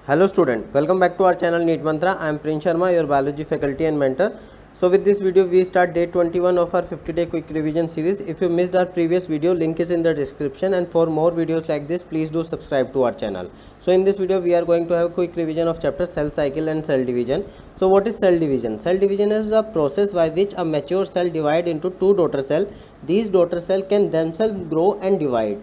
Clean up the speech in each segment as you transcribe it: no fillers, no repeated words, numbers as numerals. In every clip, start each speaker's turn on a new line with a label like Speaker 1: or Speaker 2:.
Speaker 1: Hello student, welcome back to our channel NEET Mantra. I am Prince Sharma, your biology faculty and mentor. So with this video we start day 21 of our 50-day quick revision series. If you missed our previous video, link is in the description, and for more videos like this please do subscribe to our channel. So in this video we are going to have quick revision of chapter cell cycle and cell division. So what is cell division? Cell division is a process by which a mature cell divide into two daughter cells. These daughter cells can themselves grow and divide.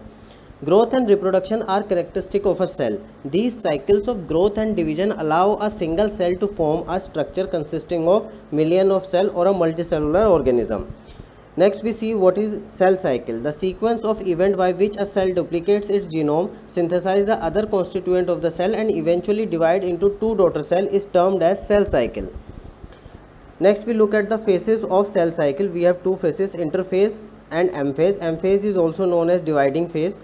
Speaker 1: Growth and reproduction are characteristic of a cell. These cycles of growth and division allow a single cell to form a structure consisting of million of cells or a multicellular organism. Next we see what is cell cycle. The sequence of event by which a cell duplicates its genome, synthesizes the other constituent of the cell and eventually divide into two daughter cells is termed as cell cycle. Next we look at the phases of cell cycle. We have two phases, interphase and M phase. M phase is also known as dividing phase.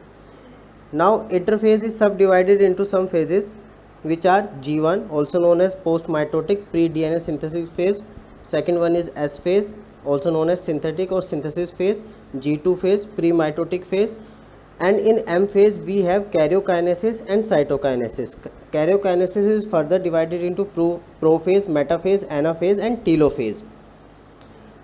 Speaker 1: Now interphase is subdivided into some phases which are G1, also known as post-mitotic pre-DNA synthesis phase. Second one is S phase, also known as synthetic or synthesis phase. G2 phase, pre-mitotic phase. And in M phase we have karyokinesis and cytokinesis. Karyokinesis is further divided into prophase, metaphase, anaphase and telophase.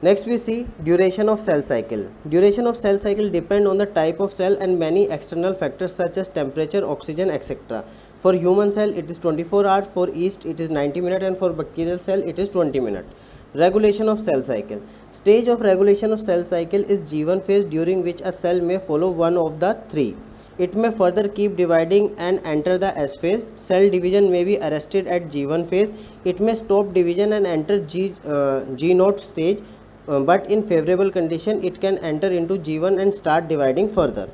Speaker 1: Next we see duration of cell cycle. Duration of cell cycle depend on the type of cell and many external factors such as temperature, oxygen, etc. For human cell it is 24 hours, for yeast it is 90 minutes and for bacterial cell it is 20 minutes. Regulation of cell cycle. Stage of regulation of cell cycle is G1 phase, during which a cell may follow one of the three. It may further keep dividing and enter the S phase. Cell division may be arrested at G1 phase. It may stop division and enter G0 stage. But in favorable condition it can enter into G1 and start dividing further.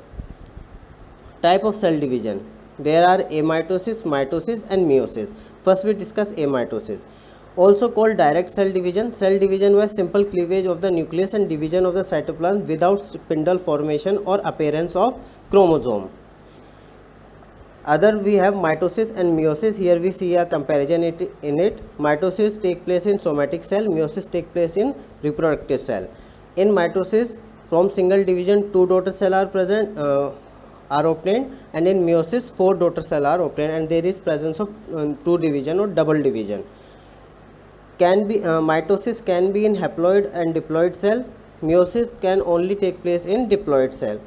Speaker 1: Type of cell division. There are amitosis, mitosis and meiosis. First we discuss amitosis. Also called direct cell division. Cell division by simple cleavage of the nucleus and division of the cytoplasm without spindle formation or appearance of chromosome. Other we have mitosis and meiosis. Here we see a comparison in it. Mitosis take place in somatic cell, meiosis take place in reproductive cell. In mitosis, from single division 2 daughter cell are present are obtained, and in meiosis 4 daughter cell are obtained, and there is presence of 2 division or double division. Mitosis can be in haploid and diploid cell. Meiosis can only take place in diploid cell.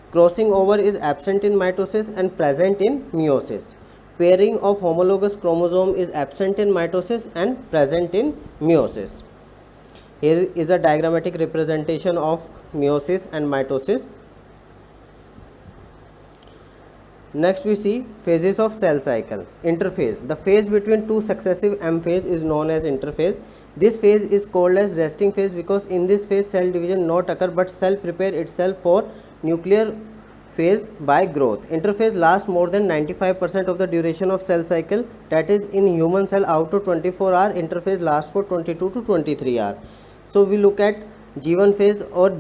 Speaker 1: Crossing over is absent in mitosis and present in meiosis. Pairing of homologous chromosome is absent in mitosis and present in meiosis. Here is a diagrammatic representation of meiosis and mitosis. Next we see phases of cell cycle. Interphase. The phase between two successive M phase is known as interphase. This phase is called as resting phase because in this phase cell division not occur but cell prepare itself for nuclear phase by growth. Interphase lasts more than 95% of the duration of cell cycle, that is in human cell out of 24 hours, interphase lasts for 22 to 23 hours. So we look at G1 phase or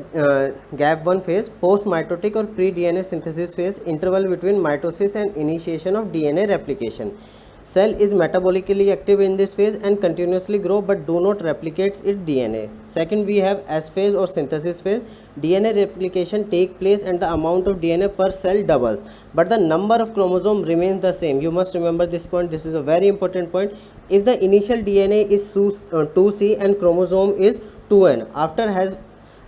Speaker 1: GAP1 phase, post-mitotic or pre-DNA synthesis phase, interval between mitosis and initiation of DNA replication. Cell is metabolically active in this phase and continuously grow but do not replicate its DNA. Second we have S phase or synthesis phase. DNA replication take place and the amount of DNA per cell doubles, but the number of chromosomes remains the same. You must remember this point. This is a very important point. If the initial DNA is 2C and chromosome is 2N, after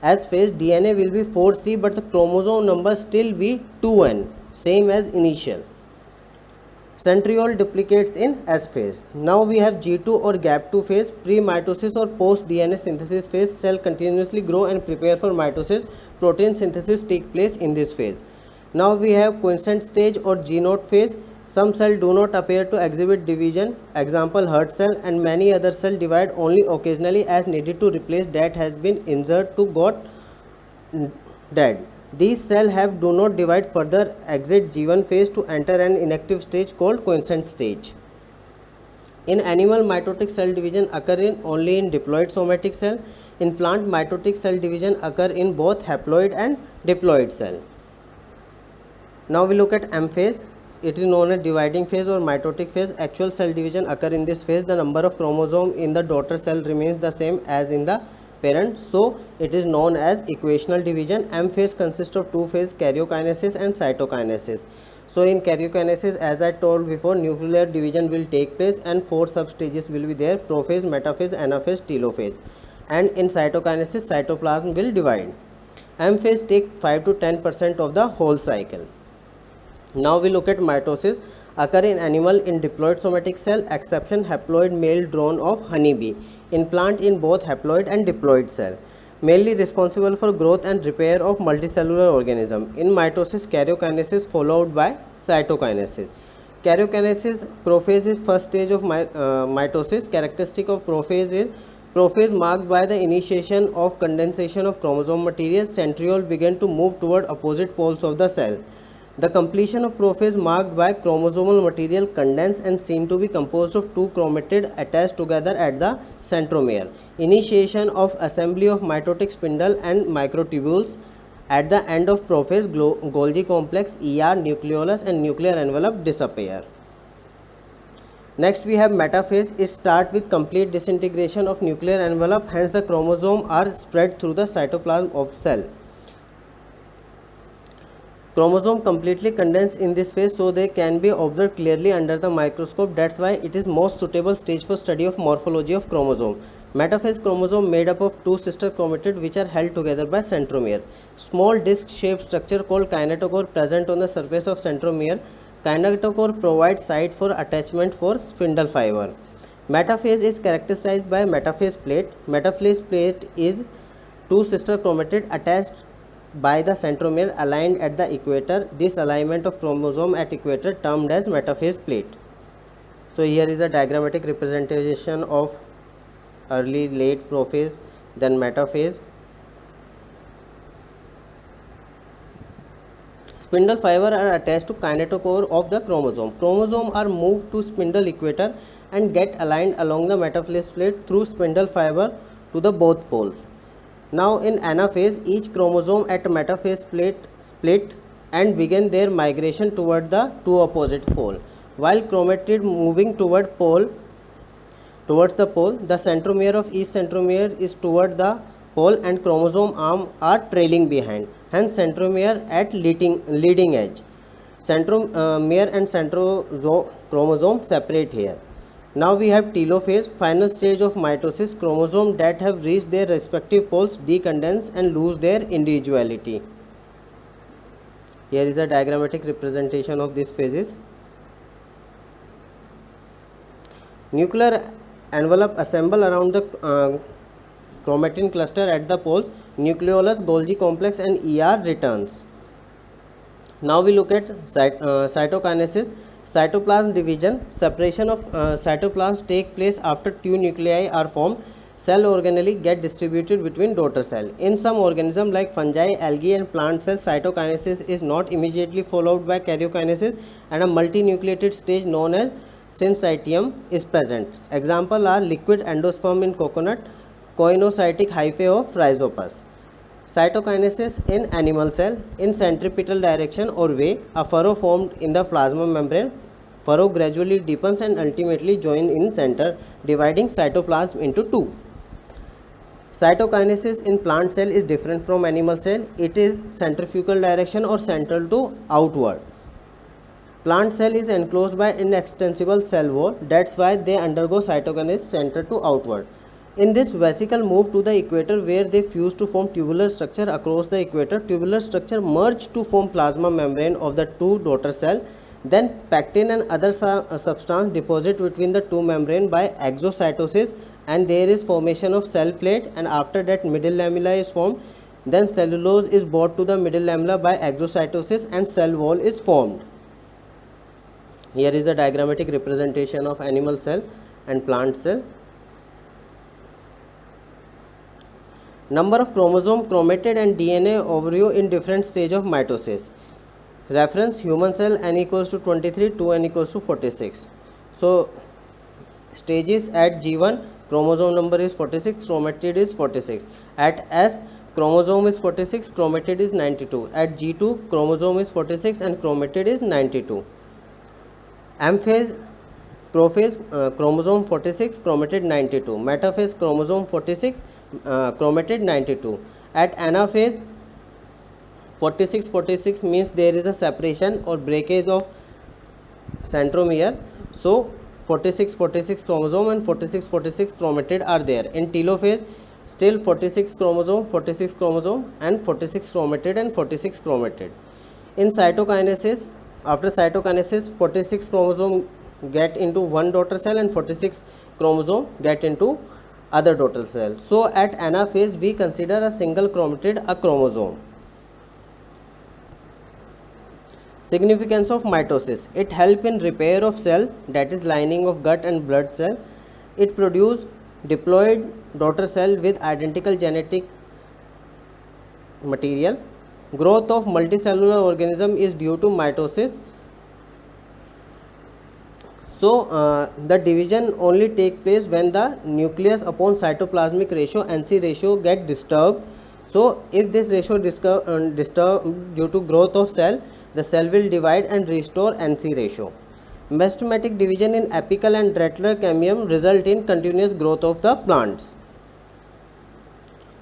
Speaker 1: S phase DNA will be 4C but the chromosome number still be 2N, same as initial. Centriole duplicates in S phase. Now we have G2 or GAP2 phase, pre-mitosis or post-DNA synthesis phase. Cell continuously grow and prepare for mitosis. Protein synthesis take place in this phase. Now we have quiescent stage or G0 phase. Some cells do not appear to exhibit division, example heart cell, and many other cells divide only occasionally as needed to replace that has been injured to got dead. These cells do not divide further, exit G1 phase to enter an inactive stage called quiescent stage. In animal, mitotic cell division occur only in diploid somatic cell. In plant, mitotic cell division occur in both haploid and diploid cell. Now we look at M phase. It is known as dividing phase or mitotic phase. Actual cell division occur in this phase. The number of chromosomes in the daughter cell remains the same as in the parent, so it is known as equational division. M phase consists of two phases, karyokinesis and cytokinesis. So in karyokinesis, as I told before, nuclear division will take place and 4 substages will be there: prophase, metaphase, anaphase, telophase. And in cytokinesis, cytoplasm will divide. M phase take 5 to 10% of the whole cycle. Now we look at mitosis. Occur in animal in diploid somatic cell, exception haploid male drone of honeybee. In plant in both haploid and diploid cell. Mainly responsible for growth and repair of multicellular organism. In mitosis, karyokinesis followed by cytokinesis. Karyokinesis, prophase is first stage of mitosis. Characteristic of prophase is prophase marked by the initiation of condensation of chromosome material. Centriole begin to move toward opposite poles of the cell. The completion of prophase marked by chromosomal material condense and seen to be composed of two chromatid attached together at the centromere. Initiation of assembly of mitotic spindle and microtubules. At the end of prophase, Golgi complex, ER, nucleolus and nuclear envelope disappear. Next we have metaphase. It starts with complete disintegration of nuclear envelope, hence the chromosomes are spread through the cytoplasm of cell. Chromosome completely condense in this phase, so they can be observed clearly under the microscope. That's why it is most suitable stage for study of morphology of chromosome. Metaphase chromosome made up of two sister chromatids which are held together by centromere. Small disc-shaped structure called kinetochore present on the surface of centromere. Kinetochore provides site for attachment for spindle fiber. Metaphase is characterized by metaphase plate. Metaphase plate is two sister chromatids attached by the centromere aligned at the equator. This alignment of chromosome at equator termed as metaphase plate. So here is a diagrammatic representation of early late prophase, then metaphase. Spindle fiber are attached to kinetochore of the chromosome. Chromosomes are moved to spindle equator and get aligned along the metaphase plate through spindle fiber to the both poles. Now in anaphase, each chromosome at metaphase plate split and begin their migration toward the two opposite poles. While chromatid moving towards the pole, the centromere of each centromere is toward the pole and chromosome arm are trailing behind. Hence centromere at leading edge. Centromere and chromosome separate here. Now we have telophase, final stage of mitosis. Chromosomes that have reached their respective poles decondense and lose their individuality. Here is a diagrammatic representation of these phases. Nuclear envelope assemble around the chromatin cluster at the poles. Nucleolus, Golgi complex and ER returns. Now we look at cytokinesis. Cytoplasm division. Separation of cytoplasm take place after two nuclei are formed. Cell organelles get distributed between daughter cell. In some organisms like fungi, algae and plant cells, cytokinesis is not immediately followed by karyokinesis and a multinucleated stage known as syncytium is present. Examples are liquid endosperm in coconut, coinocytic hyphae of rhizopus. Cytokinesis in animal cell. In centripetal direction or way, a furrow formed in the plasma membrane. Furrow gradually deepens and ultimately join in center, dividing cytoplasm into two. Cytokinesis in plant cell is different from animal cell. It is centrifugal direction or central to outward. Plant cell is enclosed by inextensible cell wall. That's why they undergo cytokinesis center to outward. In this, vesicle move to the equator where they fuse to form tubular structure across the equator. Tubular structure merge to form plasma membrane of the two daughter cell. Then pectin and other substance deposit between the two membrane by exocytosis and there is formation of cell plate, and after that middle lamella is formed. Then cellulose is brought to the middle lamella by exocytosis and cell wall is formed. Here is a diagrammatic representation of animal cell and plant cell. Number of chromosome, chromatid and DNA overview in different stage of mitosis. Reference human cell n equals to 23, 2n equals to 46. So stages at G1 chromosome number is 46, chromatid is 46. At S chromosome is 46, chromatid is 92. At G2 chromosome is 46 and chromatid is 92. M phase prophase chromosome 46, chromatid 92. Metaphase chromosome 46, chromatid 92. At anaphase 46 means there is a separation or breakage of centromere. So 46 chromosome and 46 chromatid are there. In telophase, still 46 chromosome and 46 chromatid and 46 chromatid. In cytokinesis, after cytokinesis, 46 chromosome get into one daughter cell and 46 chromosome get into other daughter cell. So at anaphase, we consider a single chromatid a chromosome. Significance of mitosis: it help in repair of cell, that is lining of gut and blood cell. It produce diploid daughter cell with identical genetic material. Growth of multicellular organism is due to mitosis. So the division only take place when the nucleus upon cytoplasmic ratio NC ratio get disturbed. So if this ratio disturbed due to growth of cell, the cell will divide and restore NC ratio. Mesometic division in apical and dentral cambium result in continuous growth of the plants.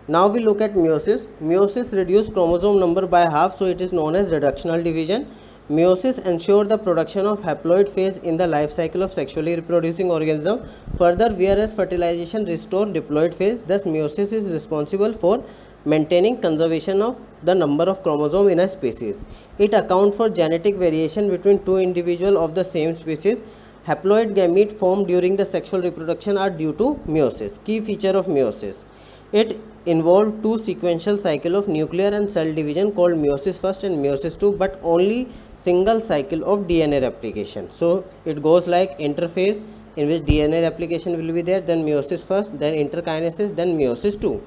Speaker 1: Now we look at meiosis. Meiosis reduce chromosome number by half, so it is known as reductional division. Meiosis ensure the production of haploid phase in the life cycle of sexually reproducing organism. Further, whereas fertilization restore diploid phase, thus meiosis is responsible for maintaining conservation of the number of chromosome in a species. It accounts for genetic variation between two individuals of the same species. Haploid gamete formed during the sexual reproduction are due to meiosis. Key feature of meiosis: it involved two sequential cycle of nuclear and cell division called meiosis first and meiosis two, but only single cycle of DNA replication. So it goes like interphase, in which DNA replication will be there, then meiosis first, then interkinesis, then meiosis two.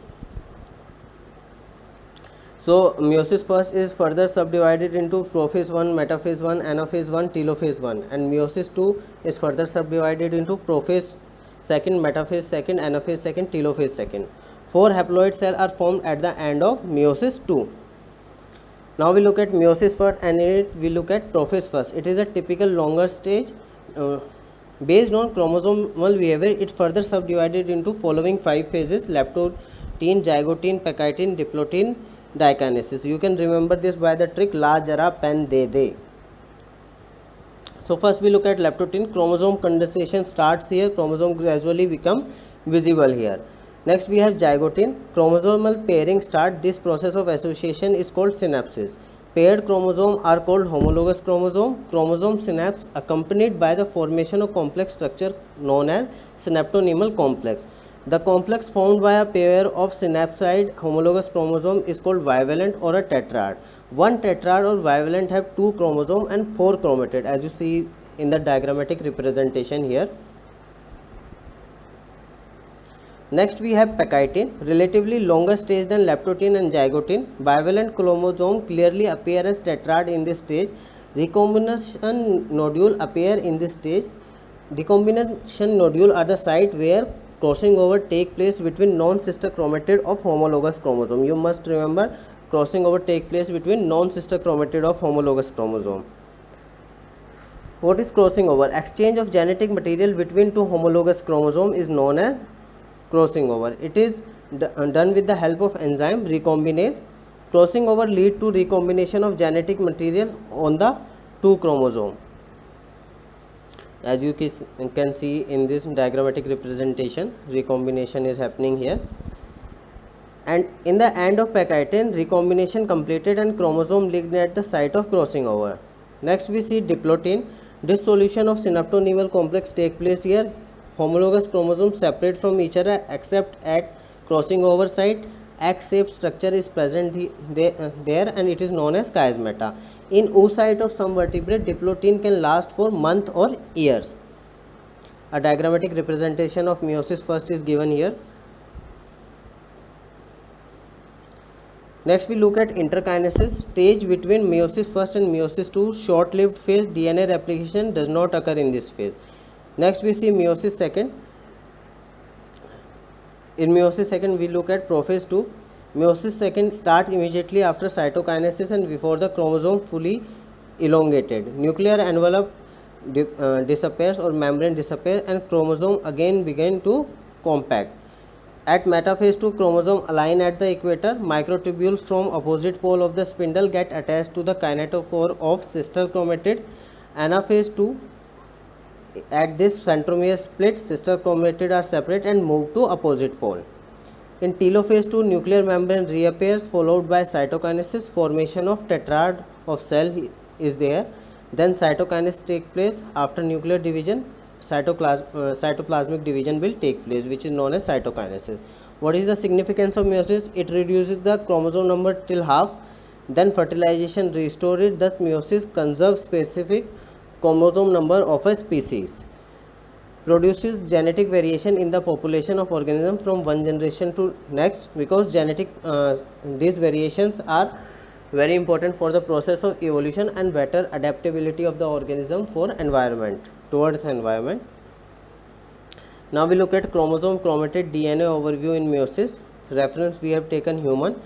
Speaker 1: So meiosis first is further subdivided into prophase 1, metaphase 1, anaphase 1, telophase 1, and meiosis 2 is further subdivided into prophase 2nd, metaphase 2nd, anaphase 2nd, telophase 2nd. 4 haploid cells are formed at the end of meiosis 2. Now we look at meiosis first, and in it we look at prophase first. It is a typical longer stage. Based on chromosomal behavior, it further subdivided into following 5 phases: leptotene, zygotene, pectine, diplotene, dikinesis. You can remember this by the trick la jara pen de de. So first we look at leptotene. Chromosome condensation starts here. Chromosome gradually become visible here. Next we have zygotene. Chromosomal pairing start. This process of association is called synapsis. Paired chromosomes are called homologous chromosome. Chromosome synapse accompanied by the formation of complex structure known as synaptonemal complex. The complex formed by a pair of synapside homologous chromosome is called bivalent or a tetrad. One tetrad or bivalent have 2 chromosomes and 4 chromatid, as you see in the diagrammatic representation here. Next we have pectine, relatively longer stage than leptotene and zygotene. Bivalent chromosome clearly appear as tetrad in this stage. Recombination nodule appear in this stage. Recombination nodule are the site where crossing over take place between non-sister chromatid of homologous chromosome. You must remember, crossing over take place between non-sister chromatid of homologous chromosome. What is crossing over? Exchange of genetic material between two homologous chromosomes is known as crossing over. It is done with the help of enzyme recombinase. Crossing over lead to recombination of genetic material on the 2 chromosomes. As you can see in this diagrammatic representation, recombination is happening here. And in the end of pectine, recombination completed and chromosome linked at the site of crossing over. Next we see diplotene. Dissolution of synaptonemal complex take place here. Homologous chromosomes separate from each other except at crossing over site. X-shaped structure is present there and it is known as chiasmata. In oocyte of some vertebrate, diplotene can last for months or years. A diagrammatic representation of meiosis first is given here. Next we look at interkinesis. Stage between meiosis first and meiosis 2, short-lived phase. DNA replication does not occur in this phase. Next we see meiosis second. In meiosis second we look at prophase 2. Meiosis second start immediately after cytokinesis and before the chromosome fully elongated. Nuclear envelope disappears or membrane disappears and chromosome again begin to compact. At metaphase 2, chromosome align at the equator. Microtubules from opposite pole of the spindle get attached to the kinetochore of sister chromatid. Anaphase 2, at this centromere split, sister chromatid are separate and move to opposite pole. In telophase 2, nuclear membrane reappears followed by cytokinesis. Formation of tetrad of cell is there. Then cytokinesis take place. After nuclear division, cytoplasmic division will take place, which is known as cytokinesis. What is the significance of meiosis? It reduces the chromosome number till half. Then fertilization restores it. Thus meiosis conserves specific chromosome number of a species. Produces genetic variation in the population of organisms from one generation to next, because these variations are very important for the process of evolution and better adaptability of the organism for environment, towards environment. Now we look at chromosome chromatid DNA overview in meiosis. Reference we have taken human.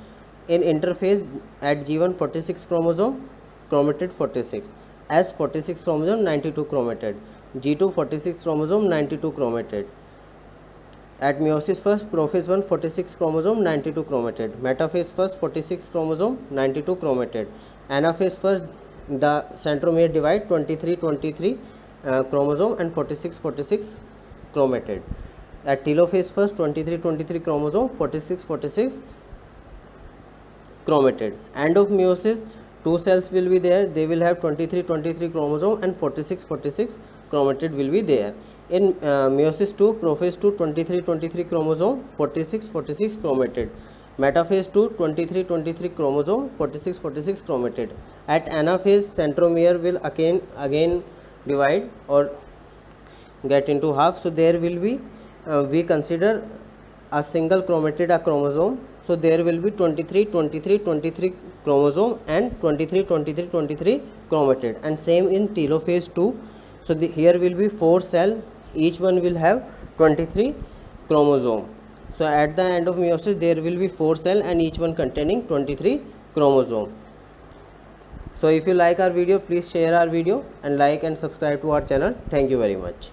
Speaker 1: In interphase at G1 46 chromosome, chromatid 46. S 46 chromosome, 92 chromatid. G2 46 chromosome, 92 chromatid. At meiosis first, prophase 1 46 chromosome, 92 chromatid. Metaphase first 46 chromosome, 92 chromatid. Anaphase first, the centromere divide 23 chromosome and 46 chromatid. At telophase first 23 chromosome, 46 chromatid. End of meiosis, two cells will be there. They will have 23 chromosome and 46 chromatid will be there. In meiosis 2, prophase 2 23 chromosome, 46 chromatid. Metaphase 2 23 chromosome, 46 chromatid. At anaphase, centromere will again divide or get into half. So there will be we consider a single chromatid a chromosome. So there will be 23 chromosome and 23 chromatid, and same in telophase 2. So here will be 4 cell, each one will have 23 chromosome. So at the end of meiosis there will be 4 cell and each one containing 23 chromosome. So if you like our video, please share our video and like and subscribe to our channel. Thank you very much.